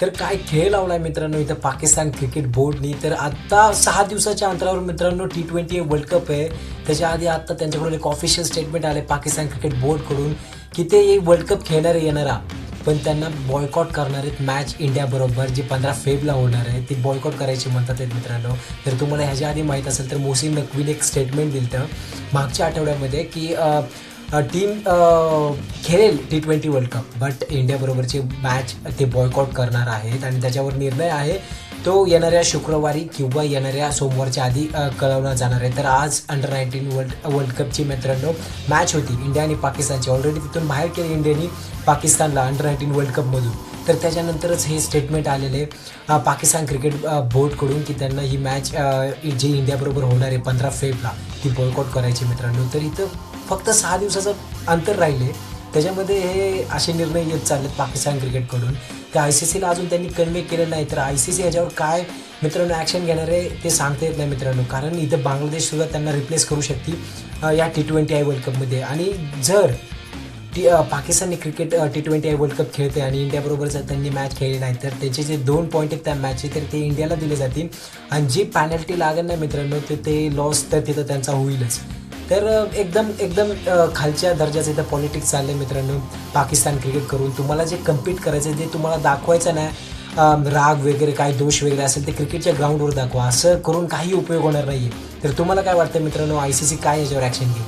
तर काय खेळ लावलाय मित्रांनो इथं पाकिस्तान क्रिकेट बोर्डनी. तर आता 6 दिवसाच्या अंतरावर मित्रांनो T20 वर्ल्ड कप आहे. त्याच्या आधी आता त्यांच्याकडून एक ऑफिशियल स्टेटमेंट आले पाकिस्तान क्रिकेट बोर्डकडून की ते वर्ल्ड कप खेळणार येणारा, पण त्यांना बॉयकॉट करणार आहेत मॅच इंडियाबरोबर जी 15 फेब्रुवारीला होणार आहे. ती बॉयकॉट करायची म्हणतात आहेत मित्रांनो. तर तुम्हाला ह्याच्या आधी माहीत असेल तर मोहसिन नक्वीने एक स्टेटमेंट दिलं होतं मागच्या आठवड्यामध्ये की टीम खेळेल T20 वर्ल्ड कप, बट इंडियाबरोबरची मॅच ते बॉयकॉट करणार आहेत आणि त्याच्यावर निर्णय आहे तो येणाऱ्या शुक्रवारी किंवा येणाऱ्या सोमवारच्या आधी कळवला जाणार आहे. तर आज अंडर-19 वर्ल्ड कपची मित्रांनो मॅच होती इंडिया आणि पाकिस्तानची. ऑलरेडी तिथून बाहेर केली इंडियानी पाकिस्तानला अंडर-19 वर्ल्ड कपमधून. तर त्याच्यानंतरच हे स्टेटमेंट आलेले पाकिस्तान क्रिकेट बोर्डकडून की त्यांना ही मॅच जी इंडियाबरोबर होणार आहे 15 फेब्रुवारीला ती बॉयकॉट करायची मित्रांनो. तर इथं फक्त 6 दिवसाचं अंतर राहिले, त्याच्यामध्ये हे असे निर्णय येत चाललेत पाकिस्तान क्रिकेटकडून. तर ICCला अजून त्यांनी कन्वे केलं नाही. तर ICC ह्याच्यावर काय मित्रांनो ॲक्शन घेणार आहे ते सांगता येत नाही मित्रांनो, कारण इथं बांगलादेशसुद्धा त्यांना रिप्लेस करू शकते या T20 वर्ल्ड कपमध्ये. आणि जर पाकिस्तानने क्रिकेट T20 वर्ल्ड कप खेळते आणि इंडियाबरोबर जर त्यांनी मॅच खेळली नाही तर त्याचे जे 2 पॉईंट आहेत त्या मॅचचे तर ते इंडियाला दिले जातील आणि जी पॅनल्टी लागेल ना मित्रांनो ते लॉस तर तिथं त्यांचा होईलच. तर एकदम खालच्या दर्जाचं इथं पॉलिटिक्स चाललं आहे मित्रांनो पाकिस्तान क्रिकेट करून. तुम्हाला जे कम्पीट करायचं जे तुम्हाला दाखवायचं नाही राग वगैरे काही दोष वगैरे असेल ते क्रिकेटच्या ग्राउंडवर दाखवा. असं करून काही उपयोग होणार नाही आहे. तर तुम्हाला काय वाटतं मित्रांनो ICC काय याच्यावर ॲक्शन घेईल?